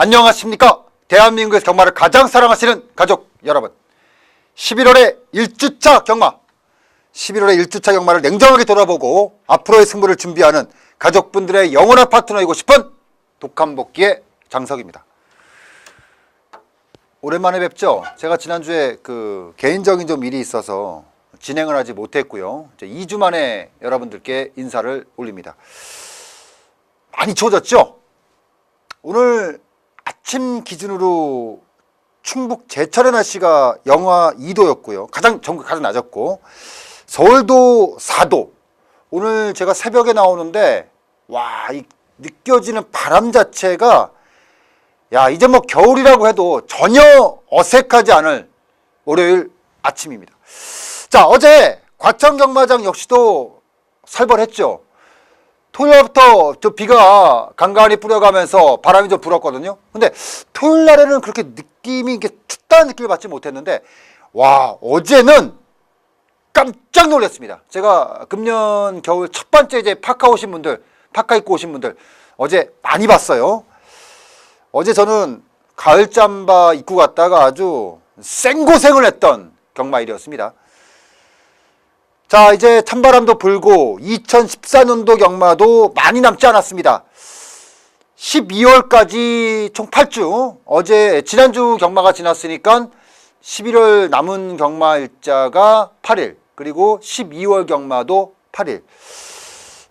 안녕하십니까? 대한민국에서 경마를 가장 사랑하시는 가족 여러분, 11월의 1주차 경마, 11월의 1주차 경마를 냉정하게 돌아보고 앞으로의 승부를 준비하는 가족분들의 영원한 파트너이고 싶은 독한복귀의 장석입니다. 오랜만에 뵙죠? 제가 지난주에 개인적인 좀 일이 있어서 진행을 하지 못했고요. 이제 2주 만에 여러분들께 인사를 올립니다. 많이 추워졌죠? 오늘 아침 기준으로 충북 제천의 날씨가 영하 2도였고요. 전국 가장 낮았고, 서울도 4도. 오늘 제가 새벽에 나오는데 이 느껴지는 바람 자체가 이제 뭐 겨울이라고 해도 전혀 어색하지 않을 월요일 아침입니다. 자, 어제 과천 경마장 역시도 살벌했죠. 토요일부터 저 비가 간간히 뿌려가면서 바람이 좀 불었거든요. 근데 토요일 날에는 그렇게 느낌이 춥다는 느낌을 받지 못했는데, 어제는 깜짝 놀랐습니다. 제가 금년 겨울 첫 번째 이제 파카 입고 오신 분들 어제 많이 봤어요. 어제 저는 가을 잠바 입고 갔다가 아주 생고생을 했던 경마일이었습니다. 자, 이제 찬바람도 불고 2014년도 경마도 많이 남지 않았습니다. 12월까지 총 8주, 지난주 경마가 지났으니까 11월 남은 경마 일자가 8일, 그리고 12월 경마도 8일.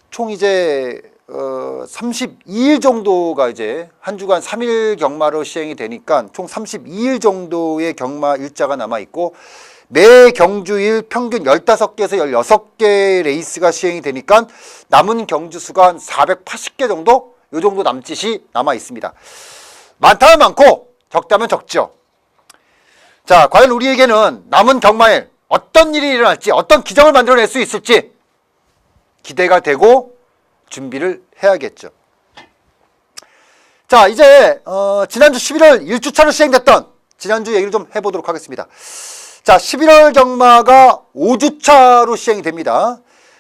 총 이제 32일 정도가 이제 한 주간 3일 경마로 시행이 되니까 총 32일 정도의 경마 일자가 남아있고, 매 경주일 평균 15개에서 16개 레이스가 시행이 되니까 남은 경주 수가 한 480개 정도? 요 정도 남짓이 남아 있습니다. 많다면 많고 적다면 적죠. 자, 과연 우리에게는 남은 경마일 어떤 일이 일어날지, 어떤 기적을 만들어낼 수 있을지 기대가 되고 준비를 해야겠죠. 자, 이제 지난주 11월 1주차로 시행됐던 지난주 얘기를 좀 해보도록 하겠습니다. 자, 11월 경마가 5주차로 시행이 됩니다.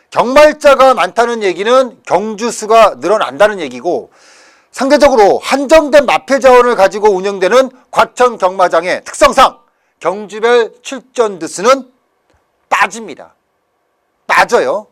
경마일자가 많다는 얘기는 경주수가 늘어난다는 얘기고, 상대적으로 한정된 마필 자원을 가지고 운영되는 과천 경마장의 특성상 경주별 출전 드수는 빠져요.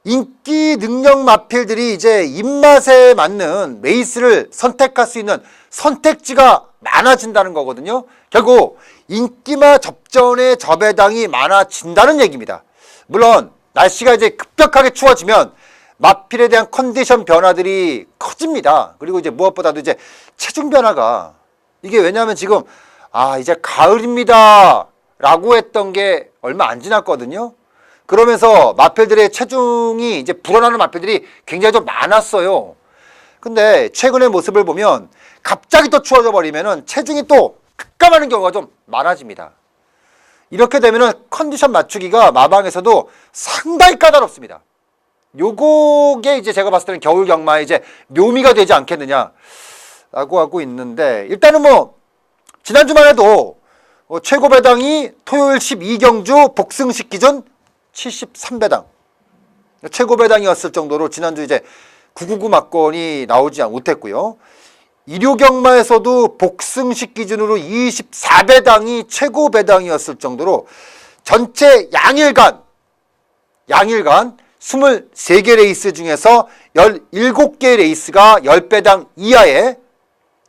인기 능력 마필들이 이제 입맛에 맞는 레이스를 선택할 수 있는 선택지가 많아진다는 거거든요. 결국 인기마 접전의 저배당이 많아진다는 얘기입니다. 물론 날씨가 이제 급격하게 추워지면 마필에 대한 컨디션 변화들이 커집니다. 그리고 이제 무엇보다도 이제 체중 변화가, 이게 왜냐하면 지금 이제 가을입니다 라고 했던 게 얼마 안 지났거든요. 그러면서 마필들의 체중이 이제 불어나는 마필들이 굉장히 좀 많았어요. 근데 최근의 모습을 보면 갑자기 또 추워져 버리면은 체중이 또 급감하는 경우가 좀 많아집니다. 이렇게 되면은 컨디션 맞추기가 마방에서도 상당히 까다롭습니다. 요게 이제 제가 봤을 때는 겨울 경마의 이제 묘미가 되지 않겠느냐라고 하고 있는데, 일단은 지난주만 해도 최고 배당이 토요일 12경주 복승식 기준 73배당. 최고 배당이었을 정도로 지난주 이제 999 막건이 나오지 못했고요. 일요 경마에서도 복승식 기준으로 24배당이 최고 배당이었을 정도로 전체 양일간 23개 레이스 중에서 17개 레이스가 10배당 이하의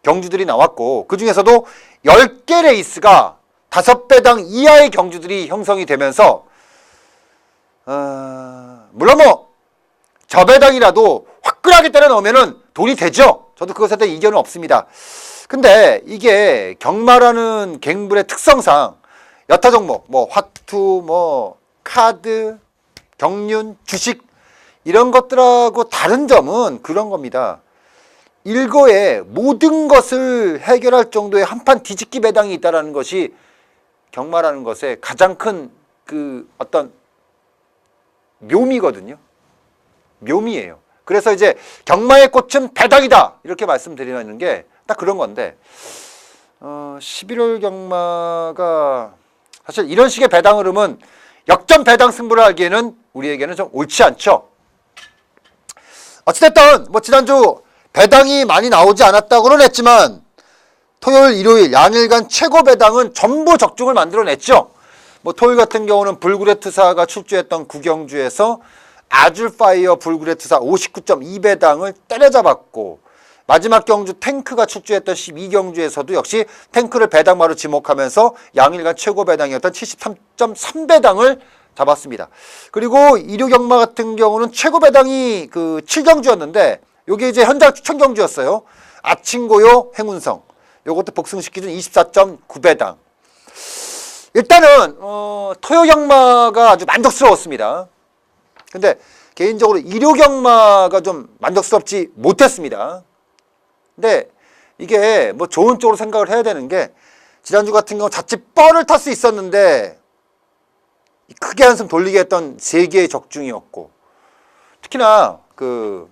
경주들이 나왔고, 그 중에서도 10개 레이스가 5배당 이하의 경주들이 형성이 되면서 물론 저배당이라도 화끈하게 때려 넣으면은 돈이 되죠. 저도 그것에 대한 이견은 없습니다. 근데 이게 경마라는 갱불의 특성상 여타 종목, 화투, 카드, 경륜, 주식 이런 것들하고 다른 점은 그런 겁니다. 일거에 모든 것을 해결할 정도의 한판 뒤집기 배당이 있다는 것이 경마라는 것의 가장 큰 어떤 묘미거든요. 묘미예요. 그래서 이제 경마의 꽃은 배당이다 이렇게 말씀드리는 게 딱 그런 건데, 11월 경마가 사실 이런 식의 배당 흐름은 역전 배당 승부를 하기에는 우리에게는 좀 옳지 않죠. 어찌됐든 지난주 배당이 많이 나오지 않았다고는 했지만 토요일, 일요일 양일간 최고 배당은 전부 적중을 만들어냈죠. 뭐 토요일 같은 경우는 불굴의 투사가 출주했던 구경주에서 아줄파이어 불굴의 투사 59.2배당을 때려잡았고, 마지막 경주 탱크가 출주했던 12경주에서도 역시 탱크를 배당마로 지목하면서 양일간 최고 배당이었던 73.3배당을 잡았습니다. 그리고 일요경마 같은 경우는 최고 배당이 그 7경주였는데 요게 이제 현장 추천 경주였어요. 아침고요 행운성. 요것도 복승식 기준 24.9배당. 일단은 토요경마가 아주 만족스러웠습니다. 근데 개인적으로 일요경마가 좀 만족스럽지 못했습니다. 근데 이게 뭐 좋은 쪽으로 생각을 해야 되는 게, 지난주 같은 경우 자칫 뻘을 탈 수 있었는데 크게 한숨 돌리게 했던 3개의 적중이었고, 특히나 그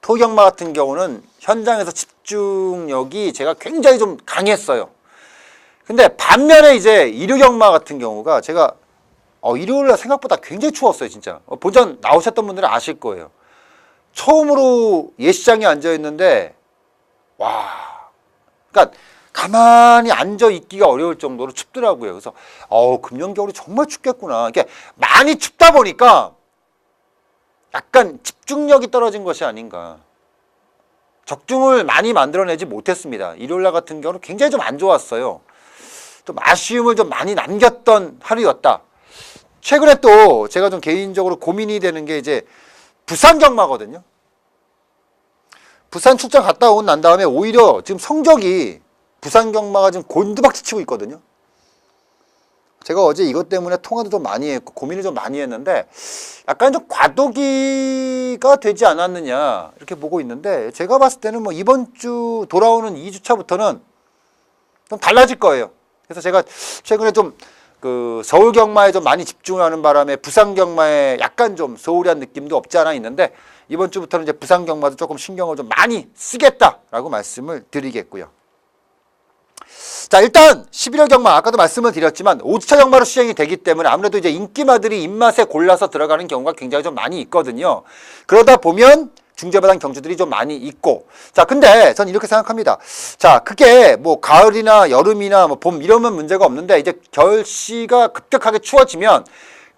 토경마 같은 경우는 현장에서 집중력이 제가 굉장히 좀 강했어요. 근데 반면에 이제 일요경마 같은 경우가 제가 일요일날 생각보다 굉장히 추웠어요. 진짜 본전 나오셨던 분들은 아실 거예요. 처음으로 예시장에 앉아있는데 와, 그러니까 가만히 앉아 있기가 어려울 정도로 춥더라고요. 그래서 금년 겨울이 정말 춥겠구나. 이게 많이 춥다 보니까 약간 집중력이 떨어진 것이 아닌가. 적중을 많이 만들어내지 못했습니다. 일요일날 같은 경우는 굉장히 좀 안 좋았어요. 좀 아쉬움을 좀 많이 남겼던 하루였다. 최근에 또 제가 좀 개인적으로 고민이 되는 게 이제 부산 경마거든요. 부산 출장 갔다 온 난 다음에 오히려 지금 성적이 부산 경마가 지금 곤두박질 치고 있거든요. 제가 어제 이것 때문에 통화도 좀 많이 했고 고민을 좀 많이 했는데 약간 좀 과도기가 되지 않았느냐 이렇게 보고 있는데, 제가 봤을 때는 뭐 이번 주 돌아오는 2주차부터는 좀 달라질 거예요. 그래서 제가 최근에 좀 그 서울 경마에 좀 많이 집중하는 바람에 부산 경마에 약간 좀 소홀한 느낌도 없지 않아 있는데, 이번 주부터는 이제 부산 경마도 조금 신경을 좀 많이 쓰겠다라고 말씀을 드리겠고요. 자, 일단 11월 경마 아까도 말씀을 드렸지만 5주차 경마로 시행이 되기 때문에 아무래도 이제 인기마들이 입맛에 골라서 들어가는 경우가 굉장히 좀 많이 있거든요. 그러다 보면 중저배당 경주들이 좀 많이 있고, 자, 근데 전 이렇게 생각합니다. 자, 그게 뭐 가을이나 여름이나 뭐 봄 이러면 문제가 없는데, 이제 결시가 급격하게 추워지면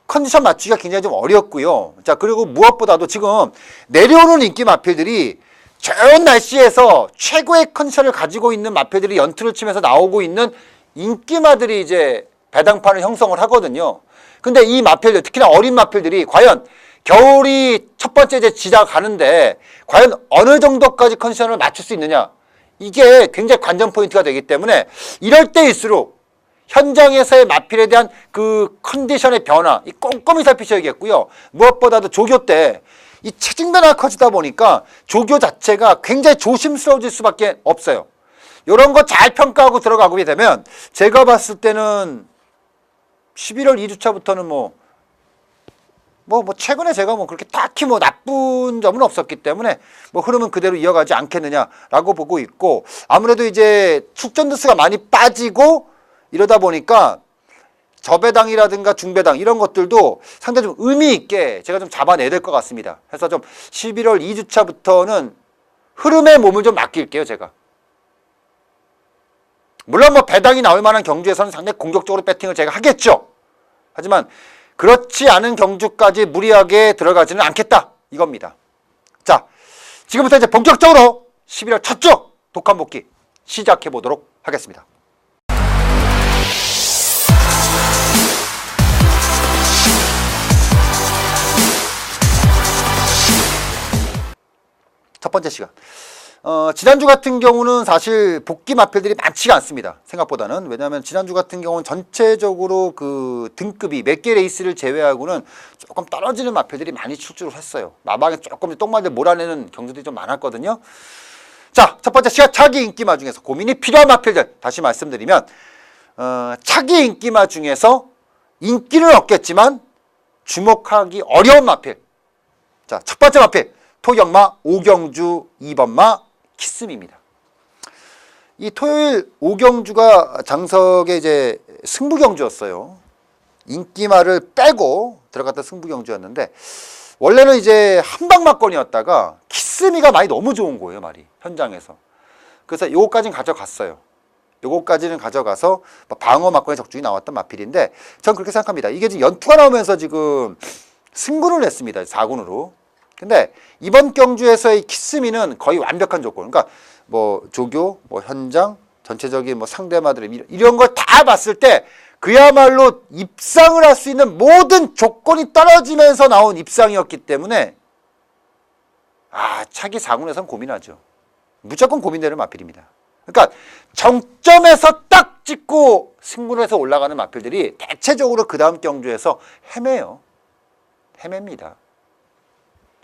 컨디션 맞추기가 굉장히 좀 어렵고요. 자, 그리고 무엇보다도 지금 내려오는 인기 마필들이 좋은 날씨에서 최고의 컨디션을 가지고 있는 마필들이 연투를 치면서 나오고 있는 인기마들이 이제 배당판을 형성을 하거든요. 근데 이 마필들, 특히나 어린 마필들이 과연 겨울이 첫 번째 이제 시작하는데 과연 어느 정도까지 컨디션을 맞출 수 있느냐, 이게 굉장히 관전 포인트가 되기 때문에 이럴 때일수록 현장에서의 마필에 대한 그 컨디션의 변화 이 꼼꼼히 살피셔야겠고요. 무엇보다도 조교 때 이 체중 변화가 커지다 보니까 조교 자체가 굉장히 조심스러워질 수밖에 없어요. 이런 거 잘 평가하고 들어가게 되면 제가 봤을 때는 11월 2주차부터는 뭐 최근에 제가 뭐 그렇게 딱히 뭐 나쁜 점은 없었기 때문에 뭐 흐름은 그대로 이어가지 않겠느냐라고 보고 있고, 아무래도 이제 출전 두수가 많이 빠지고 이러다 보니까 저배당이라든가 중배당 이런 것들도 상당히 좀 의미 있게 제가 좀 잡아내야 될 것 같습니다. 그래서 좀 11월 2주차부터는 흐름에 몸을 좀 맡길게요, 제가. 물론 뭐 배당이 나올 만한 경주에서는 상당히 공격적으로 배팅을 제가 하겠죠. 하지만 그렇지 않은 경주까지 무리하게 들어가지는 않겠다, 이겁니다. 자, 지금부터 이제 본격적으로 11월 첫 주 독한 복귀 시작해 보도록 하겠습니다. 첫 번째 시간. 지난주 같은 경우는 사실 복귀 마필들이 많지가 않습니다. 생각보다는. 왜냐하면 지난주 같은 경우는 전체적으로 그 등급이 몇 개 레이스를 제외하고는 조금 떨어지는 마필들이 많이 출주를 했어요. 마방에 조금 똥말들 몰아내는 경주들이 좀 많았거든요. 자, 첫 번째 시간 차기 인기마 중에서 고민이 필요한 마필들 다시 말씀드리면 차기 인기마 중에서 인기는 없겠지만 주목하기 어려운 마필. 자, 첫 번째 마필 토경마 오경주 2번마 키스미입니다. 이 토요일 오경주가 장석의 이제 승부경주였어요. 인기마를 빼고 들어갔던 승부경주였는데 원래는 이제 한방마권이었다가 키스 키스미가 많이 너무 좋은 거예요, 말이. 현장에서. 그래서 요거까지는 가져갔어요. 요거까지는 가져가서 방어 막건의 적중이 나왔던 마필인데 전 그렇게 생각합니다. 이게 지금 연투가 나오면서 지금 승군을 했습니다. 4군으로. 근데 이번 경주에서의 키스미는 거의 완벽한 조건. 그러니까 뭐 조교, 뭐 현장, 전체적인 뭐 상대마들 이런 걸 다 봤을 때 그야말로 입상을 할 수 있는 모든 조건이 떨어지면서 나온 입상이었기 때문에 차기 4군에서는 고민하죠. 무조건 고민되는 마필입니다. 그러니까 정점에서 딱 찍고 승군을 해서 올라가는 마필들이 대체적으로 그 다음 경주에서 헤매요. 헤맵니다.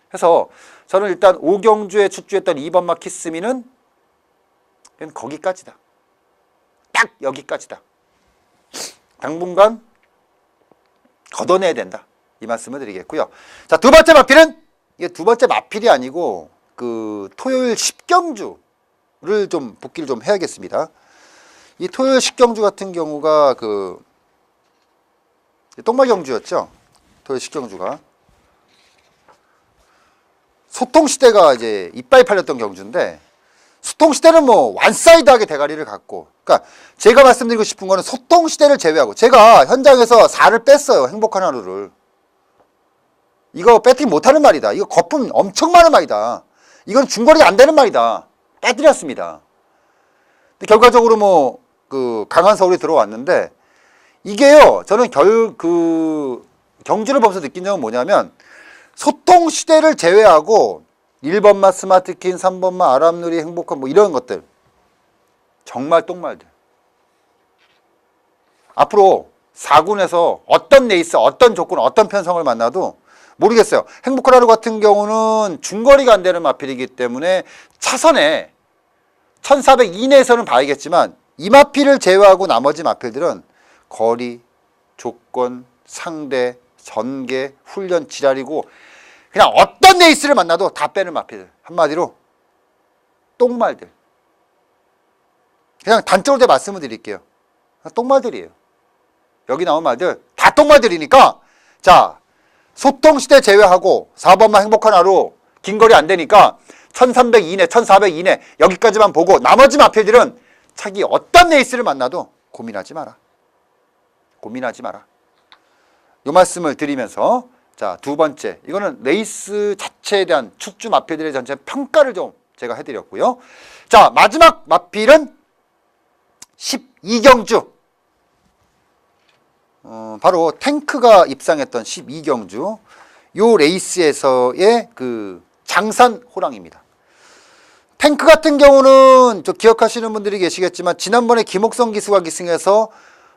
그래서 저는 일단 5경주에 출주했던 2번마 키스미는 그냥 거기까지다. 딱 여기까지다. 당분간 걷어내야 된다. 이 말씀을 드리겠고요. 자, 두 번째 마필은 이게 두 번째 마필이 아니고 그 토요일 10경주를 좀 복귀를 좀 해야겠습니다. 이 토요일 10경주 같은 경우가 그 똥말 경주였죠. 토요일 10경주가 소통시대가 이제 이빨이 팔렸던 경주인데 소통시대는 뭐 완사이드하게 대가리를 갖고 그러니까 제가 말씀드리고 싶은 거는 소통시대를 제외하고 제가 현장에서 살을 뺐어요. 행복한 하루를. 이거 배팅 못하는 말이다. 이거 거품 엄청 많은 말이다. 이건 중거리가 안 되는 말이다. 빼드렸습니다. 근데 결과적으로 뭐 그 강한 서울이 들어왔는데 이게요. 저는 경주를 보면서 느낀 점은 뭐냐면 소통시대를 제외하고 1번마 스마트킨, 3번마 아람누리 행복한 뭐 이런 것들 정말 똥말들. 앞으로 4군에서 어떤 레이스, 어떤 조건, 어떤 편성을 만나도 모르겠어요. 행복한 하루 같은 경우는 중거리가 안 되는 마필이기 때문에 차선에 1400 이내에서는 봐야겠지만 이 마필을 제외하고 나머지 마필들은 거리, 조건, 상대, 전개, 훈련, 지랄이고 그냥 어떤 레이스를 만나도 다 빼는 마필들. 한마디로 똥말들. 그냥 단적으로 말씀을 드릴게요. 똥말들이에요. 여기 나온 말들 다 똥말들이니까 자 소통시대 제외하고 4번만 행복한 하루 긴거리 안 되니까 1300 이내, 1400 이내 여기까지만 보고 나머지 마필들은 자기 어떤 레이스를 만나도 고민하지 마라. 고민하지 마라. 요 말씀을 드리면서 자, 두 번째. 이거는 레이스 자체에 대한 출주 마필들의 전체 평가를 좀 제가 해드렸고요. 자, 마지막 마필은 12경주. 바로 탱크가 입상했던 12경주. 요 레이스에서의 그 장산 호랑입니다. 탱크 같은 경우는 저 기억하시는 분들이 계시겠지만 지난번에 김옥성 기수가 기승해서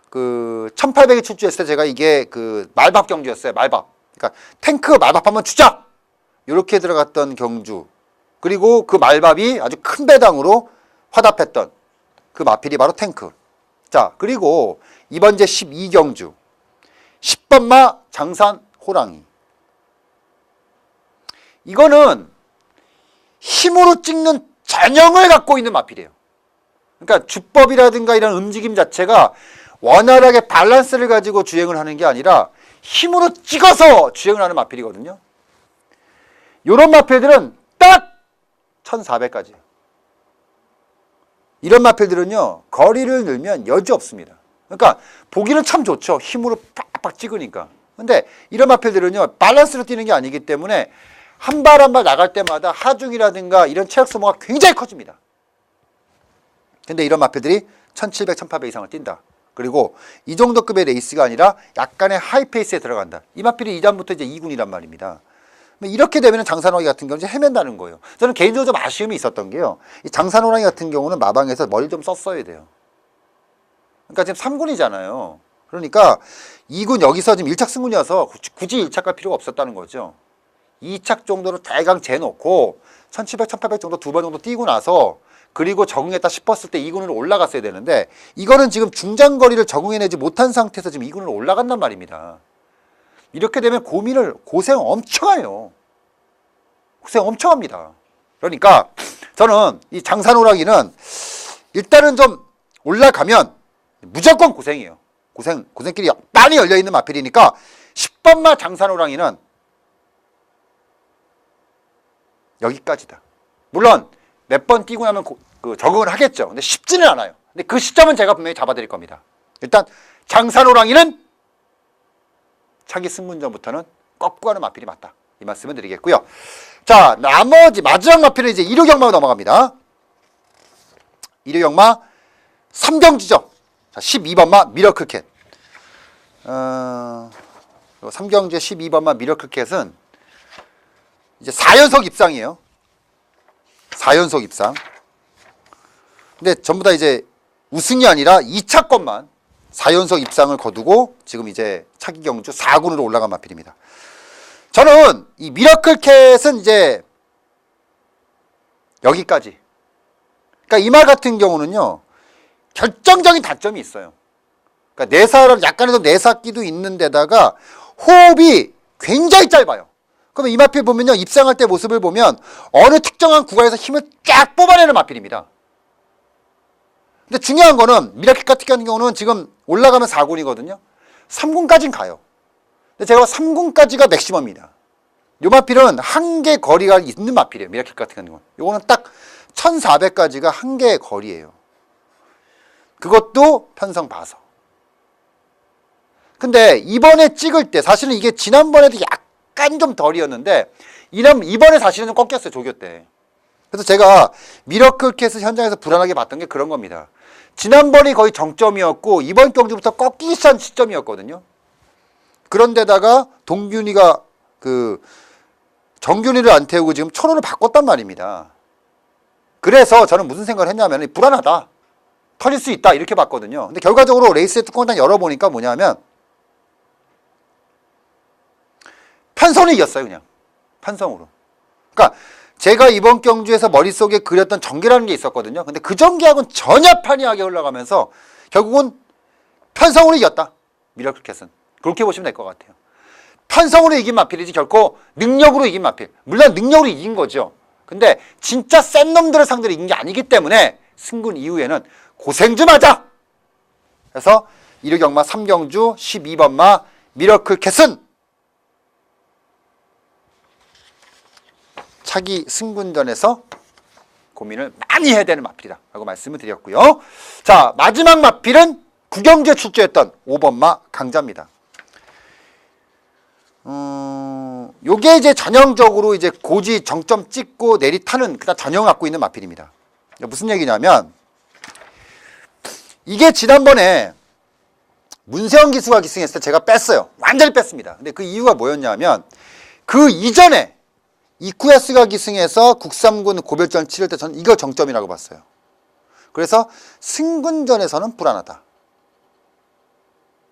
그 1800에 출주했을 때 제가 이게 그 말밥 경주였어요. 말밥. 그러니까 탱크 말밥 한번 주자! 이렇게 들어갔던 경주. 그리고 그 말밥이 아주 큰 배당으로 화답했던 그 마필이 바로 탱크. 자, 그리고 이번 제 12경주 10번마 장산 호랑이. 이거는 힘으로 찍는 전형을 갖고 있는 마필이에요. 그러니까 주법이라든가 이런 움직임 자체가 원활하게 밸런스를 가지고 주행을 하는 게 아니라 힘으로 찍어서 주행을 하는 마필이거든요. 이런 마필들은 딱 1400까지. 이런 마필들은요, 거리를 늘면 여지 없습니다. 그러니까 보기는 참 좋죠. 힘으로 팍팍 찍으니까. 근데 이런 마필들은요, 밸런스로 뛰는 게 아니기 때문에 한 발 한 발 나갈 때마다 하중이라든가 이런 체력 소모가 굉장히 커집니다. 근데 이런 마필들이 1700, 1800 이상을 뛴다. 그리고 이 정도 급의 레이스가 아니라 약간의 하이페이스에 들어간다. 이 마필이 이전부터 이제 2군이란 말입니다. 이렇게 되면 장산호랑이 같은 경우는 헤맨다는 거예요. 저는 개인적으로 좀 아쉬움이 있었던 게요. 이 장산호랑이 같은 경우는 마방에서 머리 좀 썼어야 돼요. 그러니까 지금 3군이잖아요. 그러니까 2군 여기서 지금 1착 승군이어서 굳이 1착 갈 필요가 없었다는 거죠. 2착 정도로 대강 재놓고 1700, 1800 정도 두 번 정도 뛰고 나서 그리고 적응했다 싶었을 때 2군으로 올라갔어야 되는데 이거는 지금 중장거리를 적응해내지 못한 상태에서 지금 2군으로 올라간단 말입니다. 이렇게 되면 고생 엄청 해요. 고생 엄청 합니다. 그러니까 저는 이 장산호랑이는 일단은 좀 올라가면 무조건 고생이에요. 고생길이 많이 열려있는 마필이니까 10번마 장산호랑이는 여기까지다. 물론 몇 번 뛰고 나면 적응을 하겠죠. 근데 쉽지는 않아요. 근데 그 시점은 제가 분명히 잡아드릴 겁니다. 일단 장산호랑이는 차기 승문전부터는 꺾고 가는 마필이 맞다. 이 말씀을 드리겠고요. 자, 나머지 마지막 마필은 이제 일요경마로 넘어갑니다. 일요경마 3경주죠. 자, 12번마 미러클캣. 3경주의 12번마 미러클캣은 이제 4연속 입상이에요. 4연속 입상. 근데 전부 다 이제 우승이 아니라 2차권만 4연속 입상을 거두고 지금 이제 차기 경주 4군으로 올라간 마필입니다. 저는 이 미러클캣은 이제 여기까지. 그러니까 이 말 같은 경우는요, 결정적인 단점이 있어요. 그러니까 내사를 약간의 내사기도 있는 데다가 호흡이 굉장히 짧아요. 그러면 이 마필 보면요, 입상할 때 모습을 보면 어느 특정한 구간에서 힘을 쫙 뽑아내는 마필입니다. 근데 중요한 거는 미러클캣 같은 경우는 지금 올라가면 4군이거든요. 3군까지는 가요. 근데 제가 3군까지가 맥시멈입니다. 요 마필은 한계 거리가 있는 마필이에요. 미러클캣 같은 경우는. 요거는 딱 1400까지가 한계의 거리예요. 그것도 편성 봐서. 근데 이번에 찍을 때 사실은 이게 지난번에도 약간 좀 덜이었는데 이번에 사실은 좀 꺾였어요. 조교 때. 그래서 제가 미러클캣을 현장에서 불안하게 봤던 게 그런 겁니다. 지난번이 거의 정점이었고 이번 경주부터 꺾이기 시작한 시점이었거든요. 그런데다가 동균이가 정균이를 안 태우고 지금 초로를 바꿨단 말입니다. 그래서 저는 무슨 생각을 했냐면 불안하다. 터질 수 있다. 이렇게 봤거든요. 근데 결과적으로 레이스의 뚜껑을 딱 열어보니까 뭐냐면 편성을 이겼어요. 그냥 편성으로. 그러니까 제가 이번 경주에서 머릿속에 그렸던 전개라는 게 있었거든요. 근데 그 전개하고는 전혀 편이하게 흘러가면서 결국은 편성으로 이겼다. 미러클캣은. 그렇게 보시면 될 것 같아요. 편성으로 이긴 마필이지 결코 능력으로 이긴 마필. 물론 능력으로 이긴 거죠. 근데 진짜 센 놈들을 상대로 이긴 게 아니기 때문에 승군 이후에는 고생 좀 하자. 그래서 일요경마 3경주 12번마 미러클캣은 차기 승군전에서 고민을 많이 해야 되는 마필이다 라고 말씀을 드렸고요. 자, 마지막 마필은 구경주에 출조했던 5번마 강자입니다. 요게 이제 전형적으로 이제 고지 정점 찍고 내리타는 그다음 전형을 갖고 있는 마필입니다. 무슨 얘기냐면 이게 지난번에 문세영 기수가 기승했을 때 제가 뺐어요. 완전히 뺐습니다. 근데 그 이유가 뭐였냐면 그 이전에 이쿠야스가 기승해서 국삼군 고별전 치를 때 저는 이거 정점이라고 봤어요. 그래서 승군전에서는 불안하다.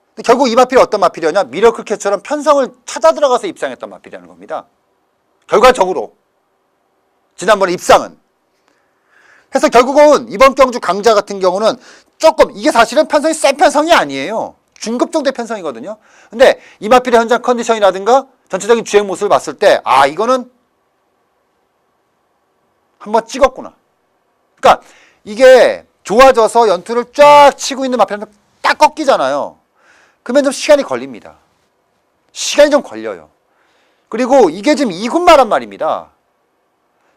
근데 결국 이 마필이 어떤 마필이었냐? 미러클캣처럼 편성을 찾아 들어가서 입상했던 마필이라는 겁니다. 결과적으로 지난번에 입상은. 그래서 결국은 이번 경주 강자 같은 경우는 조금 이게 사실은 편성이 센 편성이 아니에요. 중급 정도의 편성이거든요. 근데 이 마필의 현장 컨디션이라든가 전체적인 주행 모습을 봤을 때 아 이거는 한번 찍었구나. 그러니까 이게 좋아져서 연투를 쫙 치고 있는 마필한테 딱 꺾이잖아요. 그러면 좀 시간이 걸립니다. 시간이 좀 걸려요. 그리고 이게 지금 2군마란 말입니다.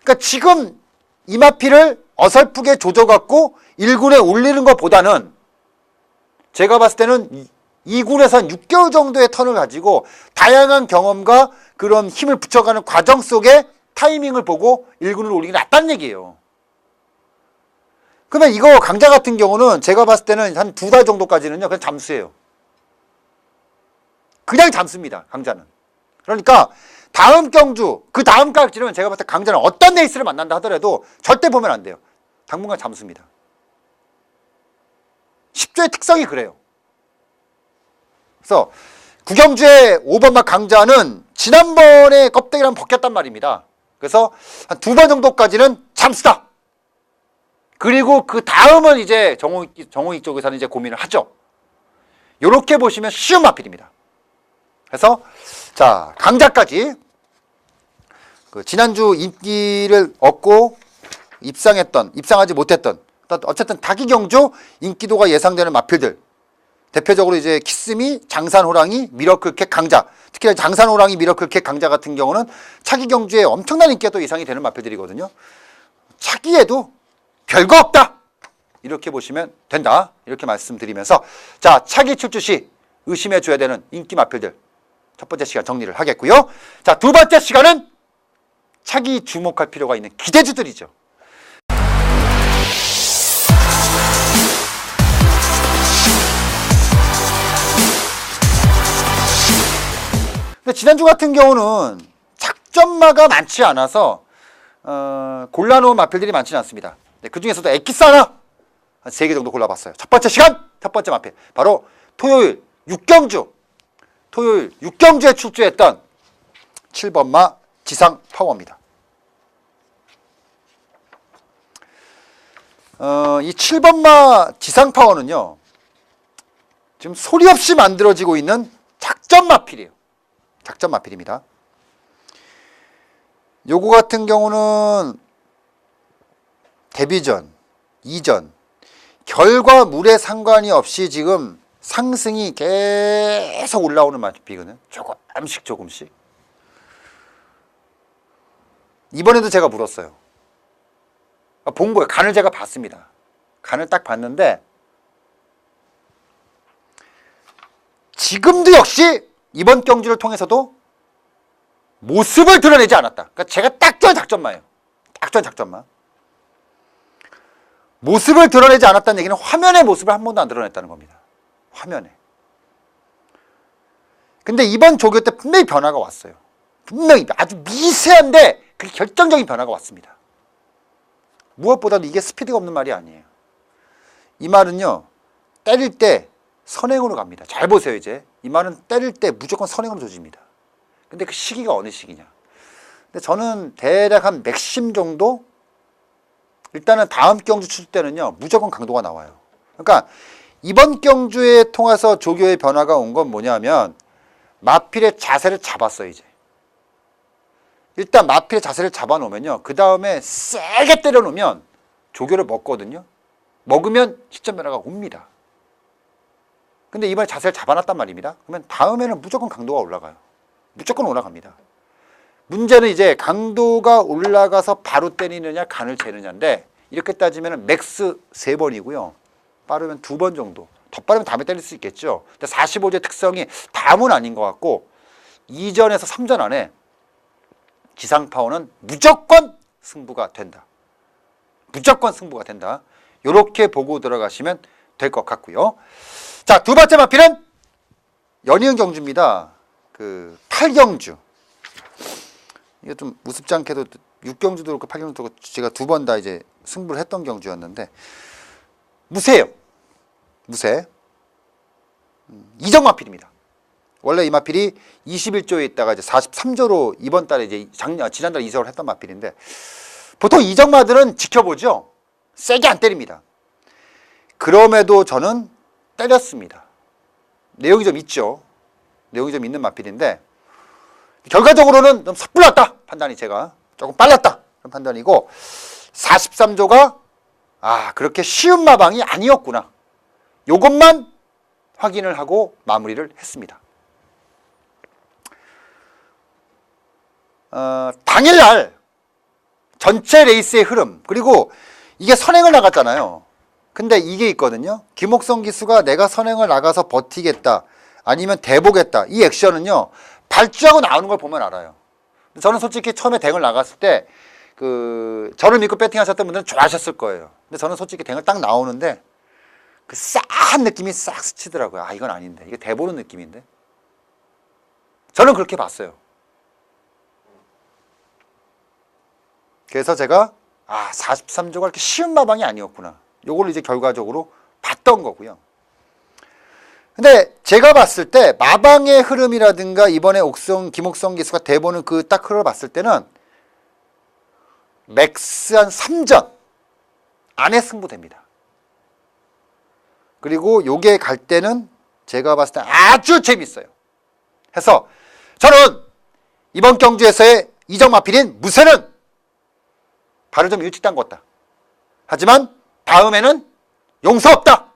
그러니까 지금 이 마필을 어설프게 조져갖고 1군에 올리는 것보다는 제가 봤을 때는 2군에서 한 6개월 정도의 턴을 가지고 다양한 경험과 그런 힘을 붙여가는 과정 속에 타이밍을 보고 1군을 올리기 낫다는 얘기예요. 그러면 이거 강자 같은 경우는 제가 봤을 때는 한 2달 정도까지는요 그냥 잠수예요. 그냥 잠수입니다. 강자는. 그러니까 다음 경주 그 다음까지는 제가 봤을 때 강자는 어떤 레이스를 만난다 하더라도 절대 보면 안 돼요. 당분간 잠수입니다. 10조의 특성이 그래요. 그래서 구경주의 5번마 강자는 지난번에 껍데기를 한번 벗겼단 말입니다. 그래서 한 2번 정도까지는 잠수다. 그리고 그 다음은 이제 정호익 쪽에서는 이제 고민을 하죠. 요렇게 보시면 쉬운 마필입니다. 그래서 자 강자까지 그 지난주 인기를 얻고 입상하지 못했던 어쨌든 타기경주 인기도가 예상되는 마필들 대표적으로 이제 키스미, 장산호랑이, 미러클캣 강자 특히 장산호랑이, 미러클캣 강자 같은 경우는 차기 경주에 엄청난 인기가 또 예상이 되는 마필들이거든요. 차기에도 별거 없다. 이렇게 보시면 된다. 이렇게 말씀드리면서 자, 차기 출주 시 의심해 줘야 되는 인기 마필들 첫 번째 시간 정리를 하겠고요. 자, 두 번째 시간은 차기 주목할 필요가 있는 기대주들이죠. 근데 지난주 같은 경우는 작전마가 많지 않아서 골라놓은 마필들이 많지는 않습니다. 네, 그 중에서도 엑기스 하나 한 3개 정도 골라봤어요. 첫 번째 시간, 첫 번째 마필 바로 토요일 6경주에 출주했던 7번마 지상 파워입니다. 이 7번마 지상 파워는요, 지금 소리 없이 만들어지고 있는 작전 마필이에요. 작전 마필입니다. 요거 같은 경우는 데뷔 전, 이전, 결과물에 상관이 없이 지금 상승이 계속 올라오는 마필이거든요. 조금씩. 이번에도 제가 물었어요. 본 거예요. 간을 제가 봤습니다. 간을 딱 봤는데 지금도 역시 이번 경주를 통해서도 모습을 드러내지 않았다. 그러니까 제가 딱 좋아하는 작전마예요. 딱 좋아하는 작전마. 모습을 드러내지 않았다는 얘기는 화면의 모습을 한 번도 안 드러냈다는 겁니다. 화면에. 근데 이번 조교 때 분명히 변화가 왔어요. 분명히 아주 미세한데 그게 결정적인 변화가 왔습니다. 무엇보다도 이게 스피드가 없는 말이 아니에요. 이 말은요, 때릴 때 선행으로 갑니다. 잘 보세요. 이제 이 말은 때릴 때 무조건 선행으로 조집니다. 근데 그 시기가 어느 시기냐. 근데 저는 대략 한 맥심 정도, 일단은 다음 경주 출 때는요 무조건 강도가 나와요. 그러니까 이번 경주에 통해서 조교의 변화가 온 건 뭐냐면 마필의 자세를 잡았어요. 이제 일단 마필의 자세를 잡아놓으면요, 그 다음에 세게 때려놓으면 조교를 먹거든요. 먹으면 시점 변화가 옵니다. 근데 이번에 자세를 잡아놨단 말입니다. 그러면 다음에는 무조건 강도가 올라가요. 무조건 올라갑니다. 문제는 이제 강도가 올라가서 바로 때리느냐 간을 재느냐인데, 이렇게 따지면 맥스 3번이고요. 빠르면 2번 정도. 더 빠르면 다음에 때릴 수 있겠죠. 근데 45제 특성이 다음은 아닌 것 같고 2전에서 3전 안에 지상파워는 무조건 승부가 된다. 무조건 승부가 된다. 이렇게 보고 들어가시면 될 것 같고요. 자, 두 번째 마필은 연이은 경주입니다. 그 8경주. 이게 좀 우습지 않게도 6경주도 그렇고 8경주도 그렇고 제가 2번 다 이제 승부를 했던 경주였는데 무세예요. 무세. 이정 마필입니다. 원래 이 마필이 21조에 있다가 이제 43조로 이번 달에 이제 지난달 이적을 했던 마필인데, 보통 이정마들은 지켜보죠. 세게 안 때립니다. 그럼에도 저는 때렸습니다. 내용이 좀 있죠. 내용이 좀 있는 마필인데 결과적으로는 좀 섣불랐다 판단이, 제가 조금 빨랐다 그런 판단이고, 43조가 그렇게 쉬운 마방이 아니었구나, 요것만 확인을 하고 마무리를 했습니다. 당일날 전체 레이스의 흐름, 그리고 이게 선행을 나갔잖아요. 근데 이게 있거든요. 김옥성 기수가 내가 선행을 나가서 버티겠다, 아니면 대보겠다, 이 액션은요 발주하고 나오는 걸 보면 알아요. 저는 솔직히 처음에 댕을 나갔을 때 저를 믿고 배팅하셨던 분들은 좋아하셨을 거예요. 근데 저는 솔직히 댕을 딱 나오는데 그 싸한 느낌이 싹 스치더라고요. 이건 아닌데, 이게 대보는 느낌인데. 저는 그렇게 봤어요. 그래서 제가 43조가 이렇게 쉬운 마방이 아니었구나, 요걸 이제 결과적으로 봤던 거고요. 근데 제가 봤을 때 마방의 흐름이라든가 이번에 김옥성 기수가 대보는 그 딱 흐름을 봤을 때는 맥스 한 3전 안에 승부됩니다. 그리고 요게 갈 때는 제가 봤을 때 아주 재밌어요. 해서 저는 이번 경주에서의 이정마필인 무쇠는 발을 좀 일찍 담궜다. 하지만 다음에는 용서 없다.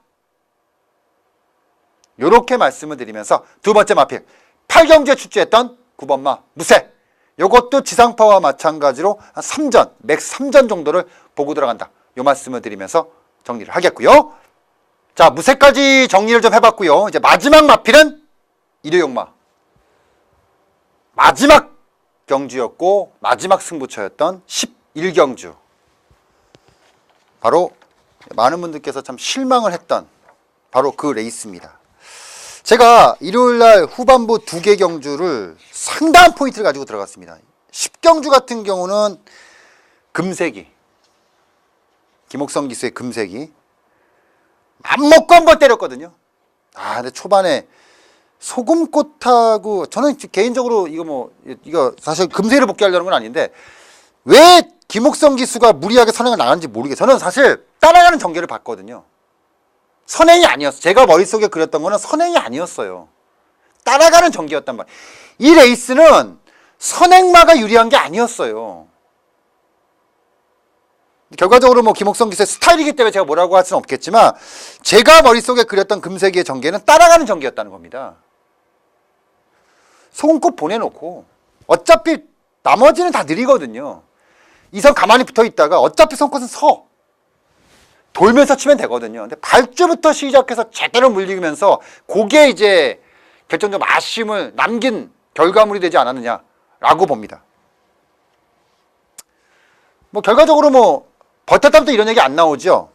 요렇게 말씀을 드리면서 두 번째 마필 8경주에 출주했던 9번마 무쇠, 이것도 지상파와 마찬가지로 한 3전, 맥스 3전 정도를 보고 들어간다. 요 말씀을 드리면서 정리를 하겠고요. 자, 무쇠까지 정리를 좀 해봤고요. 이제 마지막 마필은 일요용마. 마지막 경주였고 마지막 승부처였던 11경주. 바로 많은 분들께서 참 실망을 했던 바로 그 레이스입니다. 제가 일요일날 후반부 2개 경주를 상당한 포인트를 가지고 들어갔습니다. 10경주 같은 경우는 금세기, 김옥성 기수의 금세기 맘먹고 한번 때렸거든요. 근데 초반에 소금꽃하고, 저는 개인적으로 이거 사실 금세기를 복귀하려는 건 아닌데 왜 김옥성 기수가 무리하게 선행을 나가는지 모르겠어요. 저는 사실 따라가는 전개를 봤거든요. 선행이 아니었어요. 제가 머릿속에 그렸던 거는 선행이 아니었어요. 따라가는 전개였단 말이에요. 이 레이스는 선행마가 유리한 게 아니었어요. 결과적으로 김옥성 기수의 스타일이기 때문에 제가 뭐라고 할 수는 없겠지만 제가 머릿속에 그렸던 금세기의 전개는 따라가는 전개였다는 겁니다. 소금꽃 보내놓고 어차피 나머지는 다 느리거든요. 이 선 가만히 붙어 있다가 어차피 손꽃은 돌면서 치면 되거든요. 근데 발주부터 시작해서 제대로 물리면서 그게 이제 결정적 아쉬움을 남긴 결과물이 되지 않았느냐라고 봅니다. 결과적으로 버텼다면 또 이런 얘기 안 나오죠.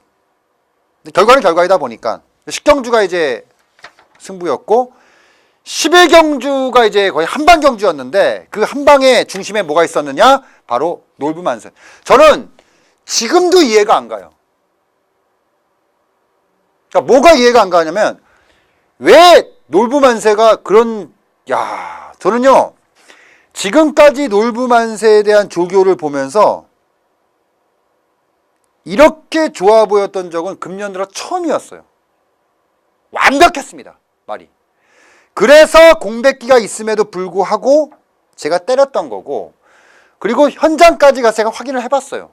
근데 결과는 결과이다 보니까 10경주가 이제 승부였고 11경주가 이제 거의 한방 경주였는데 그 한방의 중심에 뭐가 있었느냐? 바로 놀부만세. 저는 지금도 이해가 안 가요. 그러니까 뭐가 이해가 안 가냐면 왜 놀부만세가 저는요 지금까지 놀부만세에 대한 조교를 보면서 이렇게 좋아 보였던 적은 금년 들어 처음이었어요. 완벽했습니다, 말이. 그래서 공백기가 있음에도 불구하고 제가 때렸던 거고, 그리고 현장까지 가서 제가 확인을 해봤어요.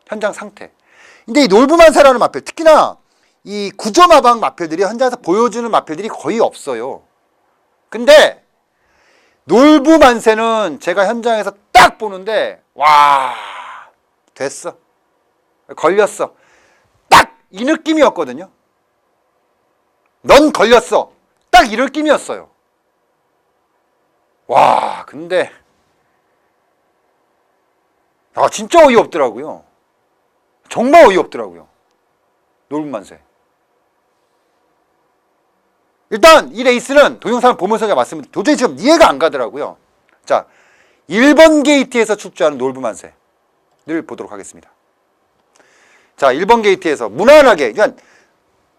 현장 상태. 근데 이 놀부만세라는 마필, 특히나 이 구조마방 마필들이 현장에서 보여주는 마필들이 거의 없어요. 근데 놀부만세는 제가 현장에서 딱 보는데 됐어. 걸렸어. 딱 이 느낌이었거든요. 넌 걸렸어. 딱 이 느낌이었어요. 근데 진짜 어이없더라고요. 정말 어이없더라고요. 놀부만세. 일단 이 레이스는 동영상을 보면서 제가 말씀드린 도저히 지금 이해가 안 가더라고요. 자, 1번 게이트에서 출주하는 놀부만세를 보도록 하겠습니다. 자, 1번 게이트에서 무난하게, 그러니까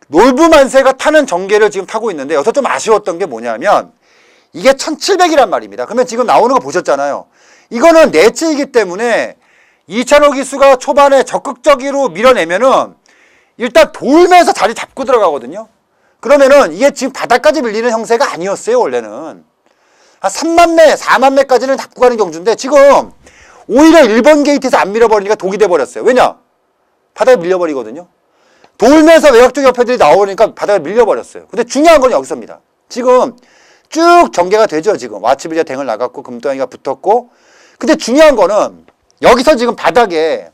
놀부만세가 타는 전개를 지금 타고 있는데 여기서 좀 아쉬웠던 게 뭐냐면 이게 1700이란 말입니다. 그러면 지금 나오는 거 보셨잖아요. 이거는 내치이기 때문에 이찬호 기수가 초반에 적극적으로 밀어내면은 일단 돌면서 자리 잡고 들어가거든요. 그러면은 이게 지금 바닥까지 밀리는 형세가 아니었어요, 원래는. 한 3만 매, 4만 매까지는 잡고 가는 경주인데 지금 오히려 1번 게이트에서 안 밀어버리니까 독이 돼버렸어요. 왜냐? 바닥에 밀려버리거든요. 돌면서 외곽쪽 옆에들이 나오니까 바닥에 밀려버렸어요. 근데 중요한 건 여기서입니다. 지금 쭉 전개가 되죠. 지금 와치비자 댕을 나갔고 금덩이가 붙었고, 근데 중요한 거는 여기서 지금 바닥에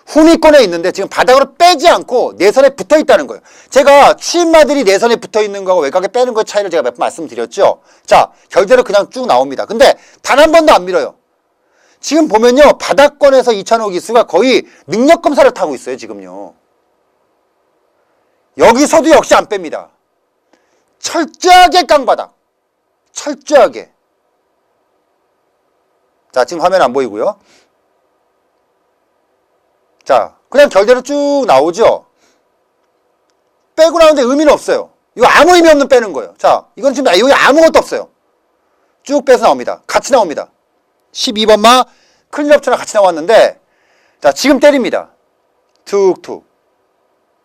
후미권에 있는데 지금 바닥으로 빼지 않고 내선에 붙어 있다는 거예요. 제가 추임마들이 내선에 붙어 있는 거하고 외곽에 빼는 거의 차이를 제가 몇 번 말씀드렸죠. 자, 결대로 그냥 쭉 나옵니다. 근데 단 한 번도 안 밀어요. 지금 보면요, 바닥권에서 이찬호 기수가 거의 능력 검사를 타고 있어요, 지금요. 여기서도 역시 안 뺍니다. 철저하게 깡바닥. 철저하게. 자, 지금 화면 안 보이고요. 자, 그냥 결대로 쭉 나오죠. 빼고 나오는데 의미는 없어요. 이거 아무 의미 없는 빼는 거예요. 자, 이건 지금 여기 아무것도 없어요. 쭉 빼서 나옵니다. 같이 나옵니다. 12번마 클린업처럼 같이 나왔는데, 자, 지금 때립니다. 툭툭.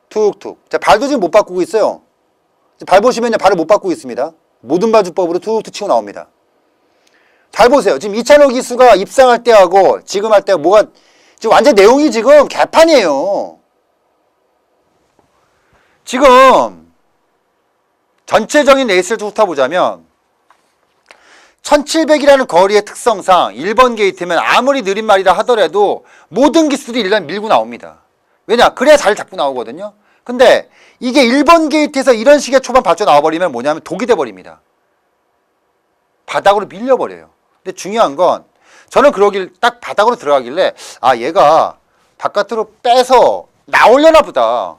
툭툭. 자, 발도 지금 못 바꾸고 있어요. 발 보시면요, 발을 못 바꾸고 있습니다. 모든 발주법으로 툭툭 치고 나옵니다. 잘 보세요. 지금 이찬호 기수가 입상할 때하고 지금 할 때가 뭐가, 지금 완전 내용이 지금 개판이에요. 지금 전체적인 레이스를 훑어보자면 1700이라는 거리의 특성상 1번 게이트면 아무리 느린 말이라 하더라도 모든 기수들이 일단 밀고 나옵니다. 왜냐? 그래야 자리를 잡고 나오거든요. 근데 이게 1번 게이트에서 이런 식의 초반 받쳐 나와버리면 뭐냐면 독이 돼버립니다. 바닥으로 밀려버려요. 근데 중요한 건 저는 그러길 딱 바닥으로 들어가길래 아 얘가 바깥으로 빼서 나오려나 보다.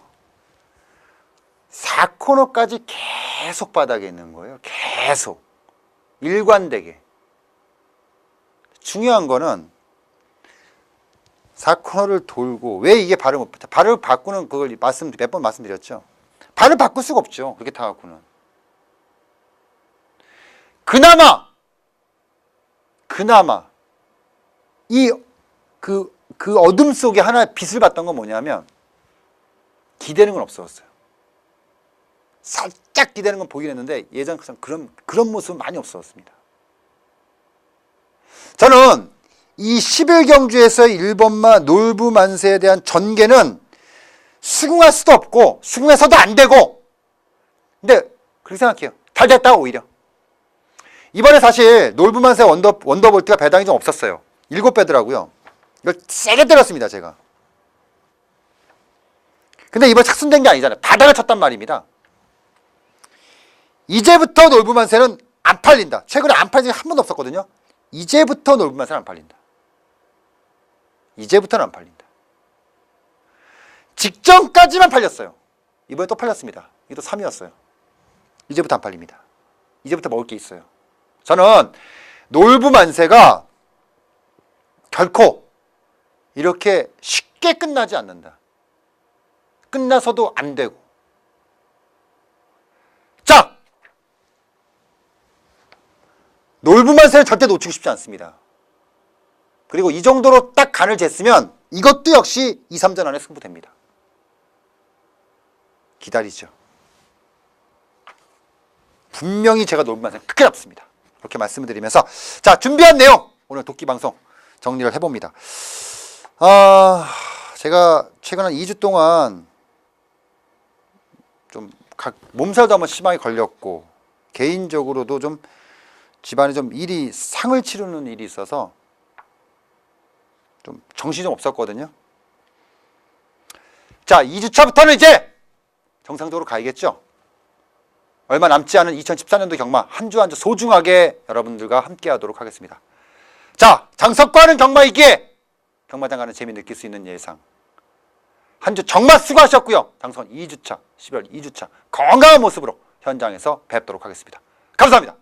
4코너까지 계속 바닥에 있는 거예요. 계속. 일관되게. 중요한 거는 4코너를 돌고 왜 이게 발을 못 바꿔? 발을 바꾸는 그걸 몇 번 말씀드렸죠. 발을 바꿀 수가 없죠. 그렇게 타갖고는. 그나마 이 그 어둠 속에 하나 빛을 봤던 건 뭐냐면 기대는 건 없었어요. 살짝 기대는 건 보긴 했는데 예전처럼 그런 모습은 많이 없었습니다. 저는 이 11경주에서의 1번마 놀부 만세에 대한 전개는 수긍할 수도 없고 수긍해서도 안 되고 근데 그렇게 생각해요. 잘 됐다 오히려. 이번에 사실 놀부 만세 원더볼트가 배당이 좀 없었어요. 7배더라고요. 이걸 세게 때렸습니다 제가. 근데 이번에 착순된 게 아니잖아요. 바닥을 쳤단 말입니다. 이제부터 놀부 만세는 안 팔린다. 최근에 안 팔린 적이 한 번도 없었거든요. 이제부터 놀부 만세는 안 팔린다. 이제부터는 안 팔린다. 직전까지만 팔렸어요. 이번에 또 팔렸습니다. 이게 또 3위였어요. 이제부터 안 팔립니다. 이제부터 먹을 게 있어요. 저는 놀부 만세가 결코 이렇게 쉽게 끝나지 않는다. 끝나서도 안 되고. 자! 놀부 만세는 절대 놓치고 싶지 않습니다. 그리고 이 정도로 딱 간을 쟀으면 이것도 역시 2, 3전 안에 승부됩니다. 기다리죠. 분명히 제가 놀부 만세 크게 잡습니다. 그렇게 말씀을 드리면서 자 준비한 내용 오늘 도끼방송 정리를 해봅니다. 제가 최근 한 2주 동안 좀 몸살도 한번 심하게 걸렸고 개인적으로도 좀 집안에 좀 상을 치르는 일이 있어서 좀 정신이 좀 없었거든요. 자 2주차부터는 이제 정상적으로 가야겠죠. 얼마 남지 않은 2014년도 경마 한 주 한 주 소중하게 여러분들과 함께 하도록 하겠습니다. 자 장석과는 경마이기에 경마장 가는 재미 느낄 수 있는 예상 한 주 정말 수고하셨고요. 장석은 2주차 12월 2주차 건강한 모습으로 현장에서 뵙도록 하겠습니다. 감사합니다.